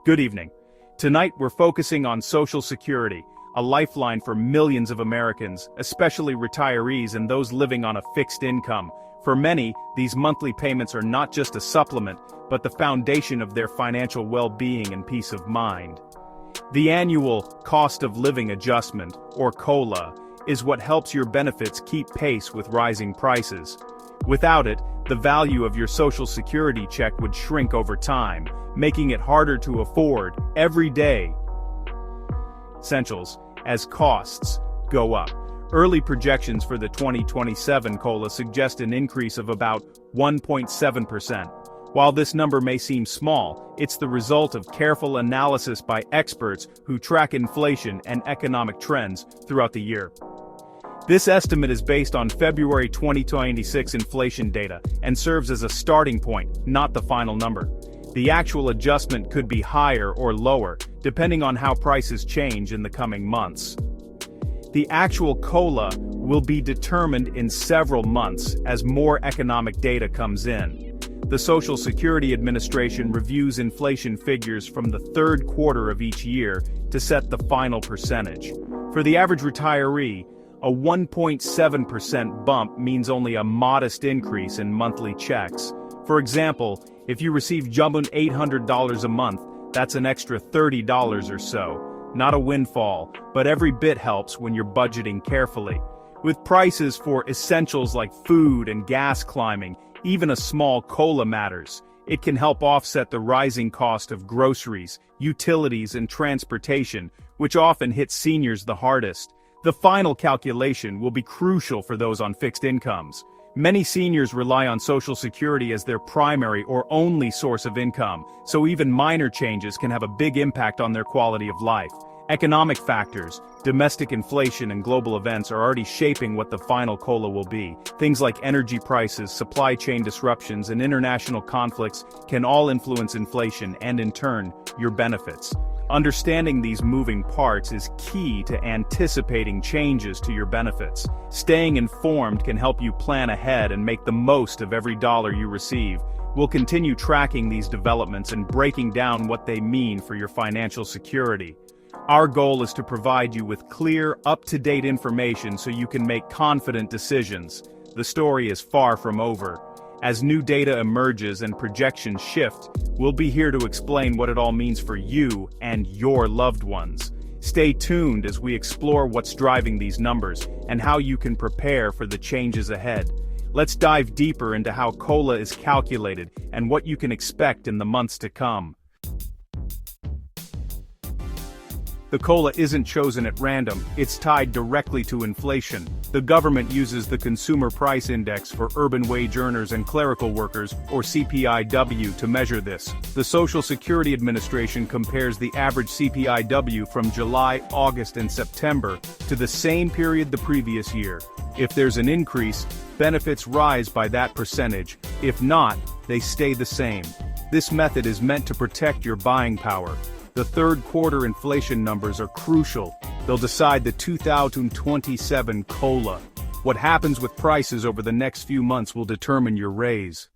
Good evening. Tonight we're focusing on Social Security, a lifeline for millions of Americans, especially retirees and those living on a fixed income. For many, these monthly payments are not just a supplement, but the foundation of their financial well-being and peace of mind. The annual cost of living adjustment, or COLA, is what helps your benefits keep pace with rising prices. Without it, the value of your Social Security check would shrink over time, making it harder to afford every day essentials as costs go up. Early projections for the 2027 COLA suggest an increase of about 1.7%. While this number may seem small, it's the result of careful analysis by experts who track inflation and economic trends throughout the year. This estimate is based on February 2026 inflation data and serves as a starting point, not the final number. The actual adjustment could be higher or lower, depending on how prices change in the coming months. The actual COLA will be determined in several months as more economic data comes in. The Social Security Administration reviews inflation figures from the third quarter of each year to set the final percentage. For the average retiree, a 1.7% bump means only a modest increase in monthly checks. For example, if you receive jumping $800 a month, that's an extra $30 or so. Not a windfall, but every bit helps when you're budgeting carefully. With prices for essentials like food and gas climbing, even a small COLA matters. It can help offset the rising cost of groceries, utilities, and transportation, which often hits seniors the hardest. The final calculation will be crucial for those on fixed incomes. Many seniors rely on Social Security as their primary or only source of income, so even minor changes can have a big impact on their quality of life. Economic factors, domestic inflation, and global events are already shaping what the final COLA will be. Things like energy prices, supply chain disruptions, and international conflicts can all influence inflation and, in turn, your benefits. Understanding these moving parts is key to anticipating changes to your benefits. Staying informed can help you plan ahead and make the most of every dollar you receive. We'll continue tracking these developments and breaking down what they mean for your financial security. Our goal is to provide you with clear, up-to-date information so you can make confident decisions. The story is far from over. As new data emerges and projections shift, we'll be here to explain what it all means for you and your loved ones. Stay tuned as we explore what's driving these numbers and how you can prepare for the changes ahead. Let's dive deeper into how COLA is calculated and what you can expect in the months to come. The COLA isn't chosen at random, it's tied directly to inflation. The government uses the Consumer Price Index for urban wage earners and clerical workers, or CPIW, to measure this. The Social Security Administration compares the average CPIW from July, August, and September to the same period the previous year. If there's an increase, benefits rise by that percentage. If not, they stay the same. This method is meant to protect your buying power. The third quarter inflation numbers are crucial. They'll decide the 2027 COLA. What happens with prices over the next few months will determine your raise.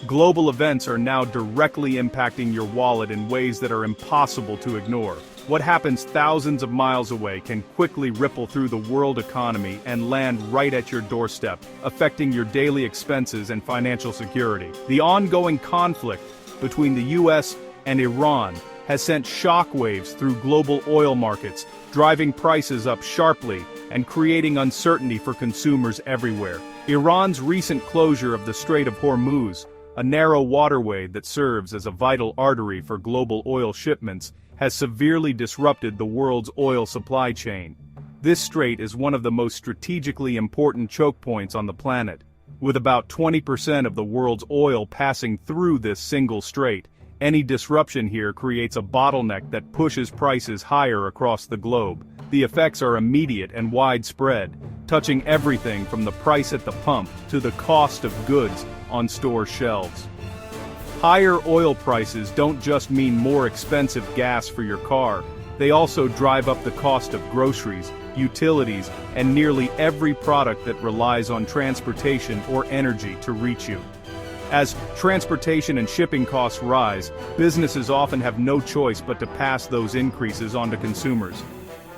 Global events are now directly impacting your wallet in ways that are impossible to ignore. What happens thousands of miles away can quickly ripple through the world economy and land right at your doorstep, affecting your daily expenses and financial security. The ongoing conflict between the U.S. and Iran has sent shockwaves through global oil markets, driving prices up sharply and creating uncertainty for consumers everywhere. Iran's recent closure of the Strait of Hormuz, a narrow waterway that serves as a vital artery for global oil shipments, has severely disrupted the world's oil supply chain. This strait is one of the most strategically important choke points on the planet. With about 20% of the world's oil passing through this single strait, any disruption here creates a bottleneck that pushes prices higher across the globe. The effects are immediate and widespread, touching everything from the price at the pump to the cost of goods on store shelves. Higher oil prices don't just mean more expensive gas for your car, they also drive up the cost of groceries, utilities, and nearly every product that relies on transportation or energy to reach you. As transportation and shipping costs rise, businesses often have no choice but to pass those increases on to consumers.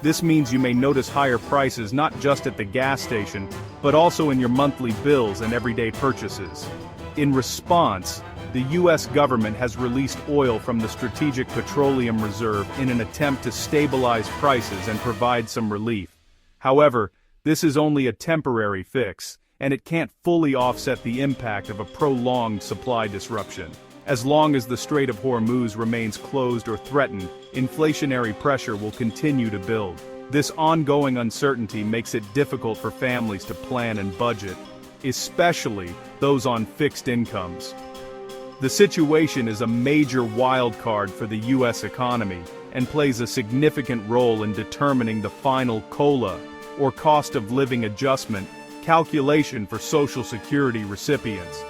This means you may notice higher prices not just at the gas station, but also in your monthly bills and everyday purchases. In response, the U.S. government has released oil from the Strategic Petroleum Reserve in an attempt to stabilize prices and provide some relief. However, this is only a temporary fix, and it can't fully offset the impact of a prolonged supply disruption. As long as the Strait of Hormuz remains closed or threatened, inflationary pressure will continue to build. This ongoing uncertainty makes it difficult for families to plan and budget, especially those on fixed incomes. The situation is a major wild card for the U.S. economy and plays a significant role in determining the final COLA, or cost of living adjustment, calculation for Social Security recipients.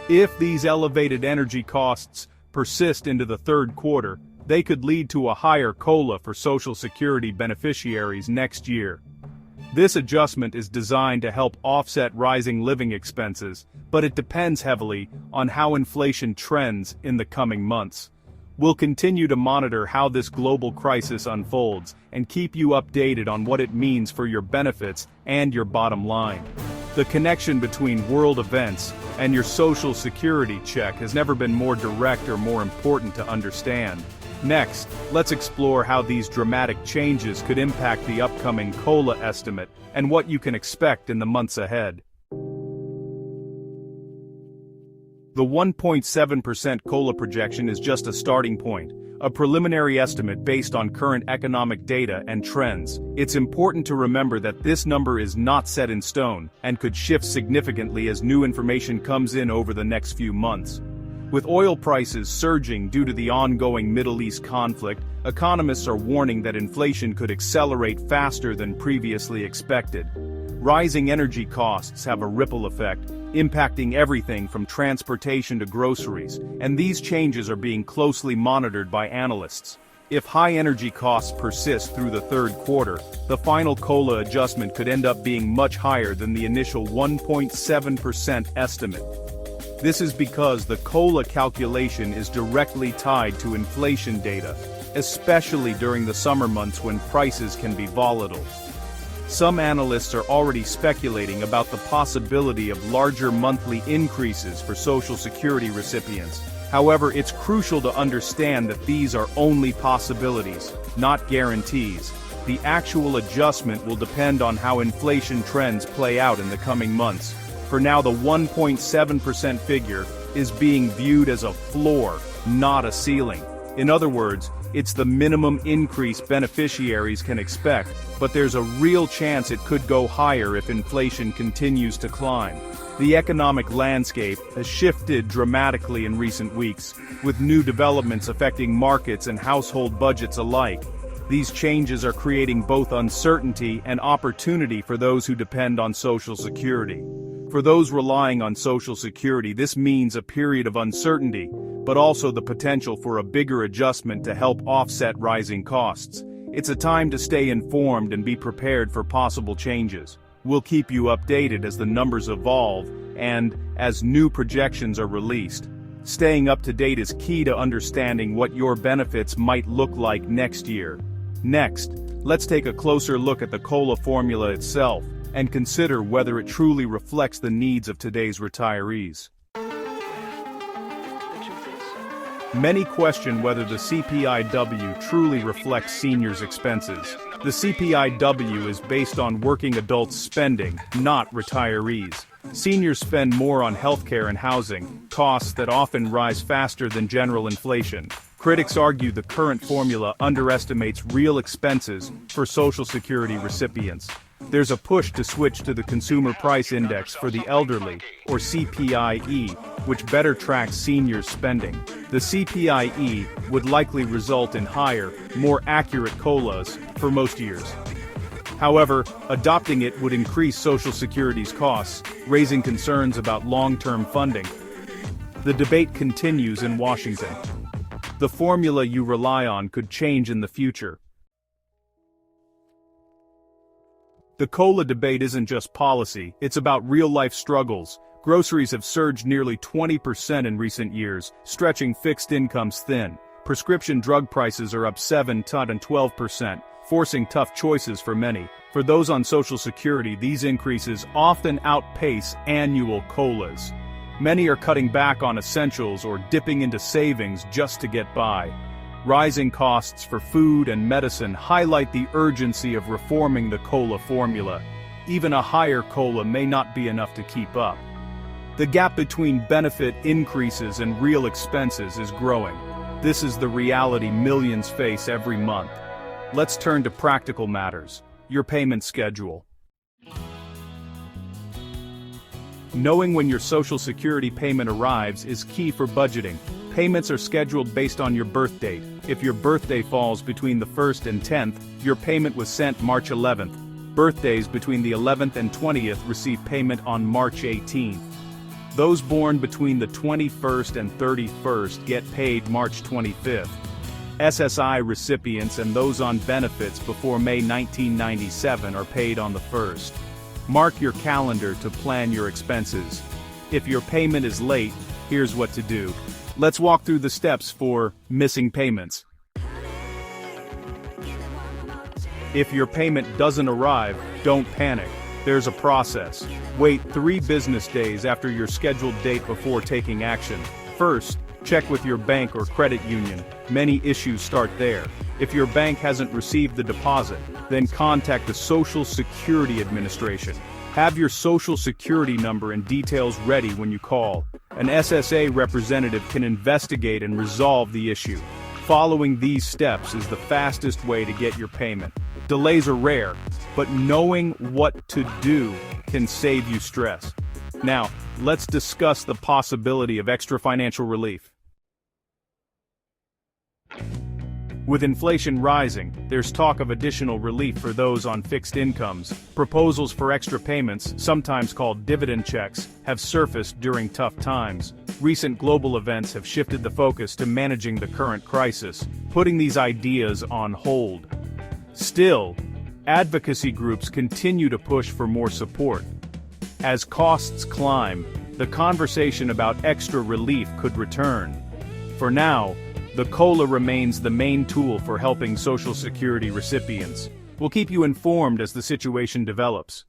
If these elevated energy costs persist into the third quarter, they could lead to a higher COLA for Social Security beneficiaries next year. This adjustment is designed to help offset rising living expenses, but it depends heavily on how inflation trends in the coming months. We'll continue to monitor how this global crisis unfolds and keep you updated on what it means for your benefits and your bottom line. The connection between world events and your Social Security check has never been more direct or more important to understand. Next, let's explore how these dramatic changes could impact the upcoming COLA estimate and what you can expect in the months ahead. The 1.7% COLA projection is just a starting point, a preliminary estimate based on current economic data and trends. It's important to remember that this number is not set in stone and could shift significantly as new information comes in over the next few months. With oil prices surging due to the ongoing Middle East conflict, economists are warning that inflation could accelerate faster than previously expected. Rising energy costs have a ripple effect, impacting everything from transportation to groceries, and these changes are being closely monitored by analysts. If high energy costs persist through the third quarter, the final COLA adjustment could end up being much higher than the initial 1.7% estimate. This is because the COLA calculation is directly tied to inflation data, especially during the summer months when prices can be volatile. Some analysts are already speculating about the possibility of larger monthly increases for Social Security recipients. However, it's crucial to understand that these are only possibilities, not guarantees. The actual adjustment will depend on how inflation trends play out in the coming months. For now, the 1.7% figure is being viewed as a floor, not a ceiling. In other words, it's the minimum increase beneficiaries can expect, but there's a real chance it could go higher if inflation continues to climb. The economic landscape has shifted dramatically in recent weeks, with new developments affecting markets and household budgets alike. These changes are creating both uncertainty and opportunity for those who depend on Social Security. For those relying on Social Security, this means a period of uncertainty, but also the potential for a bigger adjustment to help offset rising costs. It's a time to stay informed and be prepared for possible changes. We'll keep you updated as the numbers evolve and as new projections are released. Staying up to date is key to understanding what your benefits might look like next year. Next, let's take a closer look at the COLA formula itself and consider whether it truly reflects the needs of today's retirees. Many question whether the CPIW truly reflects seniors' expenses. The CPIW is based on working adults' spending, not retirees. Seniors spend more on healthcare and housing, costs that often rise faster than general inflation. Critics argue the current formula underestimates real expenses for Social Security recipients. There's a push to switch to the Consumer Price Index for the elderly, or CPIE, which better tracks seniors' spending. The CPIE would likely result in higher, more accurate COLAs for most years. However, adopting it would increase Social Security's costs, raising concerns about long-term funding. The debate continues in Washington. The formula you rely on could change in the future. The COLA debate isn't just policy, it's about real-life struggles, Groceries have surged nearly 20% in recent years, stretching fixed incomes thin. Prescription drug prices are up 7 to 12%, forcing tough choices for many. For those on Social Security, these increases often outpace annual COLAs. Many are cutting back on essentials or dipping into savings just to get by. Rising costs for food and medicine highlight the urgency of reforming the COLA formula. Even a higher COLA may not be enough to keep up. The gap between benefit increases and real expenses is growing. This is the reality millions face every month. Let's turn to practical matters. Your payment schedule. Knowing when your Social Security payment arrives is key for budgeting. Payments are scheduled based on your birth date. If your birthday falls between the 1st and 10th, your payment was sent March 11th. Birthdays between the 11th and 20th receive payment on March 18th. Those born between the 21st and 31st get paid March 25th. SSI recipients and those on benefits before May 1997 are paid on the 1st. Mark your calendar to plan your expenses. If your payment is late, here's what to do. Let's walk through the steps for missing payments. If your payment doesn't arrive, don't panic. There's a process. Wait 3 business days after your scheduled date before taking action. First, check with your bank or credit union. Many issues start there. If your bank hasn't received the deposit, then contact the Social Security Administration. Have your Social Security number and details ready when you call. An SSA representative can investigate and resolve the issue. Following these steps is the fastest way to get your payment. Delays are rare, but knowing what to do can save you stress. Now, let's discuss the possibility of extra financial relief. With inflation rising, there's talk of additional relief for those on fixed incomes. Proposals for extra payments, sometimes called dividend checks, have surfaced during tough times. Recent global events have shifted the focus to managing the current crisis, putting these ideas on hold. Still, advocacy groups continue to push for more support. As costs climb, the conversation about extra relief could return. For now, the COLA remains the main tool for helping Social Security recipients. We'll keep you informed as the situation develops.